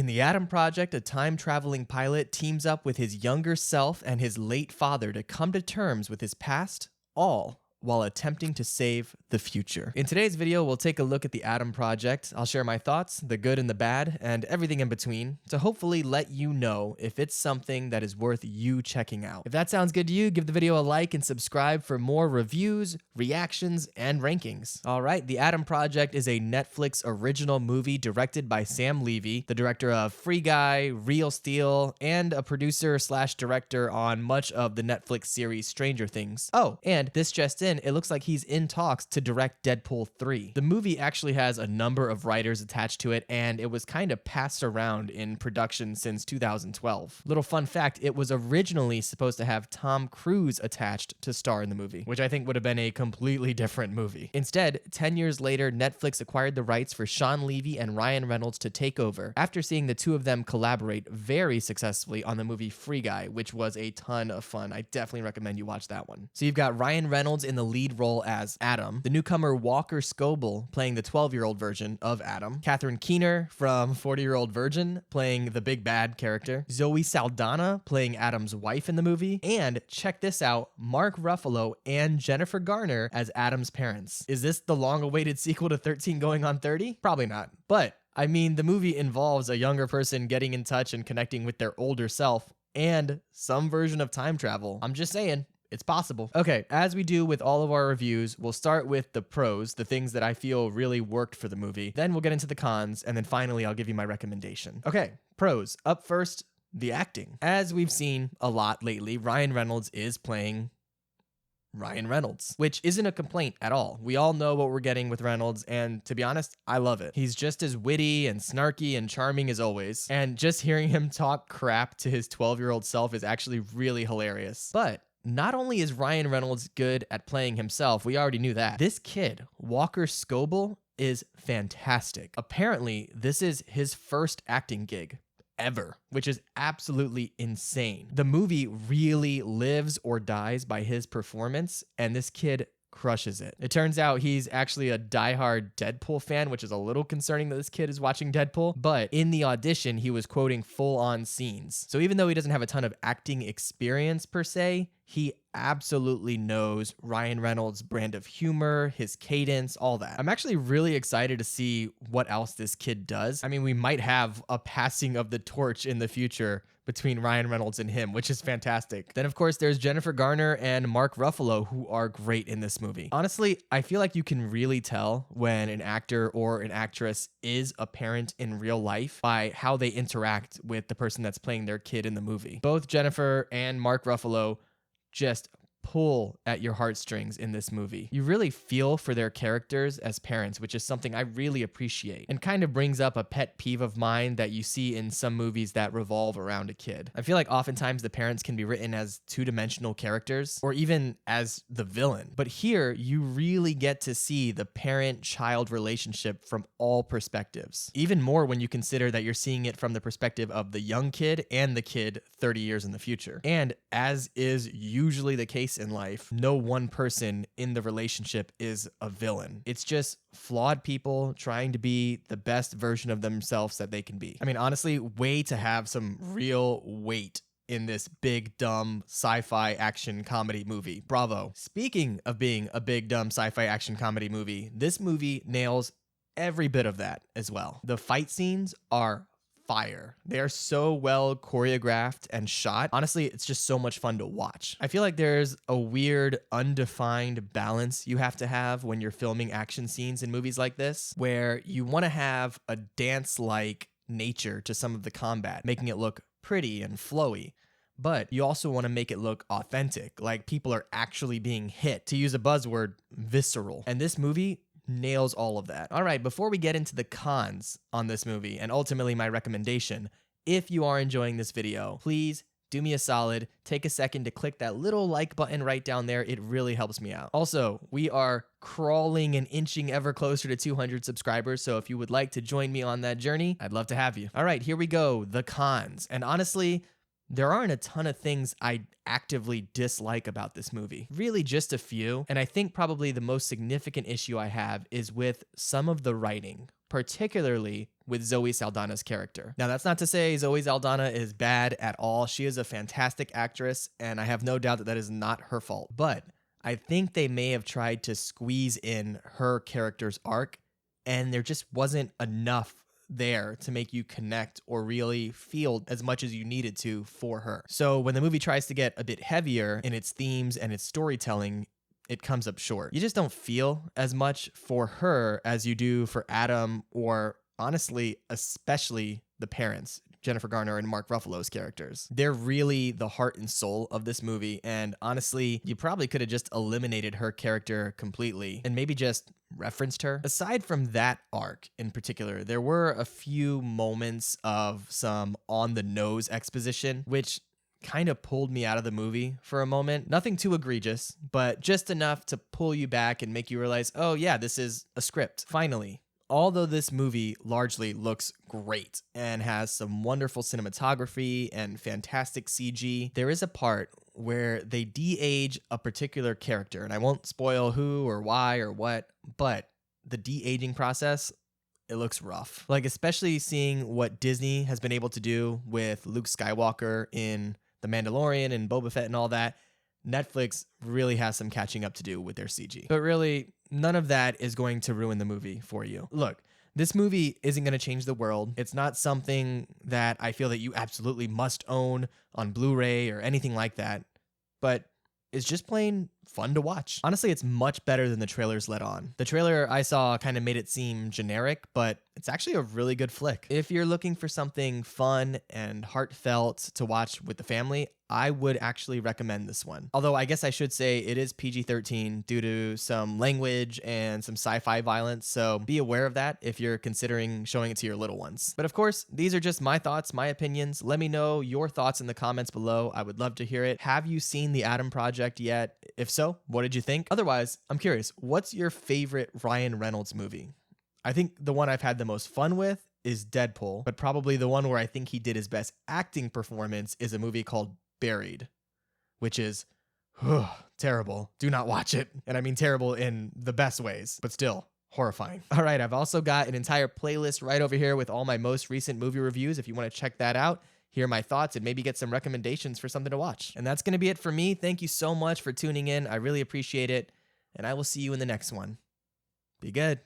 In The Adam Project, a time-traveling pilot teams up with his younger self and his late father to come to terms with his past, all while attempting to save the future. In today's video, we'll take a look at The Adam Project. I'll share my thoughts, the good and the bad, and everything in between, to hopefully let you know if it's something that is worth you checking out. If that sounds good to you, give the video a like and subscribe for more reviews, reactions, and rankings. All right, The Adam Project is a Netflix original movie directed by Sam Levy, the director of Free Guy, Real Steel, and a producer/director on much of the Netflix series Stranger Things. Oh, and this just in, it looks like he's in talks to direct Deadpool 3. The movie actually has a number of writers attached to it, and it was kind of passed around in production since 2012. Little fun fact, it was originally supposed to have Tom Cruise attached to star in the movie, which I think would have been a completely different movie. Instead, 10 years later, Netflix acquired the rights for Sean Levy and Ryan Reynolds to take over, after seeing the two of them collaborate very successfully on the movie Free Guy, which was a ton of fun. I definitely recommend you watch that one. So you've got Ryan Reynolds in the lead role as Adam, the newcomer Walker Scobell playing the 12-year-old version of Adam, Catherine Keener from 40-Year-Old Virgin playing the big bad character, Zoe Saldana playing Adam's wife in the movie, and check this out, Mark Ruffalo and Jennifer Garner as Adam's parents. Is this the long-awaited sequel to 13 Going on 30? Probably not, but I mean, the movie involves a younger person getting in touch and connecting with their older self and some version of time travel. I'm just saying, it's possible. Okay, as we do with all of our reviews, we'll start with the pros, the things that I feel really worked for the movie. Then we'll get into the cons, and then finally I'll give you my recommendation. Okay, pros. Up first, the acting. As we've seen a lot lately, Ryan Reynolds is playing Ryan Reynolds, which isn't a complaint at all. We all know what we're getting with Reynolds, and to be honest, I love it. He's just as witty and snarky and charming as always, and just hearing him talk crap to his 12-year-old self is actually really hilarious. But not only is Ryan Reynolds good at playing himself, we already knew that. This kid, Walker Scobell, is fantastic. Apparently, this is his first acting gig ever, which is absolutely insane. The movie really lives or dies by his performance, and this kid crushes it. It turns out he's actually a diehard Deadpool fan, which is a little concerning that this kid is watching Deadpool, but in the audition, he was quoting full-on scenes. So even though he doesn't have a ton of acting experience per se, he absolutely knows Ryan Reynolds' brand of humor, his cadence, all that. I'm actually really excited to see what else this kid does. I mean, we might have a passing of the torch in the future between Ryan Reynolds and him, which is fantastic. Then, of course, there's Jennifer Garner and Mark Ruffalo, who are great in this movie. Honestly, I feel like you can really tell when an actor or an actress is a parent in real life by how they interact with the person that's playing their kid in the movie. Both Jennifer and Mark Ruffalo just pull at your heartstrings in this movie. You really feel for their characters as parents, which is something I really appreciate, and kind of brings up a pet peeve of mine that you see in some movies that revolve around a kid. I feel like oftentimes the parents can be written as two-dimensional characters or even as the villain, but here you really get to see the parent-child relationship from all perspectives. Even more when you consider that you're seeing it from the perspective of the young kid and the kid 30 years in the future. And as is usually the case in life, no one person in the relationship is a villain. It's just flawed people trying to be the best version of themselves that they can be. I mean, honestly, way to have some real weight in this big, dumb sci-fi action comedy movie. Bravo. Speaking of being a big, dumb sci-fi action comedy movie, this movie nails every bit of that as well. The fight scenes are fire. They are so well choreographed and shot. Honestly, it's just so much fun to watch. I feel like there's a weird, undefined balance you have to have when you're filming action scenes in movies like this, where you want to have a dance-like nature to some of the combat, making it look pretty and flowy. But you also want to make it look authentic, like people are actually being hit. To use a buzzword, visceral. And this movie nails all of that. All right, before we get into the cons on this movie and ultimately my recommendation, if you are enjoying this video, please do me a solid, take a second to click that little like button right down there. It really helps me out. Also, we are crawling and inching ever closer to 200 subscribers, so if you would like to join me on that journey, I'd love to have you. All right, here we go, the cons. And honestly, there aren't a ton of things I actively dislike about this movie. Really just a few, and I think probably the most significant issue I have is with some of the writing. particularly with Zoe Saldana's character. Now, that's not to say Zoe Saldana is bad at all. She is a fantastic actress, and I have no doubt that that is not her fault. But I think they may have tried to squeeze in her character's arc, and there just wasn't enough there to make you connect or really feel as much as you needed to for her. So when the movie tries to get a bit heavier in its themes and its storytelling, it comes up short. You just don't feel as much for her as you do for Adam, or honestly, especially the parents, Jennifer Garner and Mark Ruffalo's characters. They're really the heart and soul of this movie, and honestly, you probably could have just eliminated her character completely and maybe just referenced her. Aside from that arc in particular, there were a few moments of some on-the-nose exposition, which kind of pulled me out of the movie for a moment. Nothing too egregious, but just enough to pull you back and make you realize, oh yeah, this is a script. Finally, although this movie largely looks great and has some wonderful cinematography and fantastic CG, there is a part where they de-age a particular character, and I won't spoil who or why or what, but the de-aging process, it looks rough. Like, especially seeing what Disney has been able to do with Luke Skywalker in The Mandalorian and Boba Fett and all that, Netflix really has some catching up to do with their CG. But really, none of that is going to ruin the movie for you. Look, this movie isn't going to change the world. It's not something that I feel that you absolutely must own on Blu-ray or anything like that, but it's just plain fun to watch. Honestly, it's much better than the trailers let on. The trailer I saw kind of made it seem generic, but it's actually a really good flick. If you're looking for something fun and heartfelt to watch with the family, I would actually recommend this one. Although I guess I should say it is PG-13 due to some language and some sci-fi violence, so be aware of that if you're considering showing it to your little ones. But of course, these are just my thoughts, my opinions. Let me know your thoughts in the comments below. I would love to hear it. Have you seen The Adam Project yet? If so, what did you think? Otherwise, I'm curious, what's your favorite Ryan Reynolds movie? I think the one I've had the most fun with is Deadpool, but probably the one where I think he did his best acting performance is a movie called Buried, which is terrible. Do not watch it. And I mean terrible in the best ways, but still horrifying. All right, I've also got an entire playlist right over here with all my most recent movie reviews. If you want to check that out, hear my thoughts, and maybe get some recommendations for something to watch. And that's going to be it for me. Thank you so much for tuning in. I really appreciate it, and I will see you in the next one. Be good.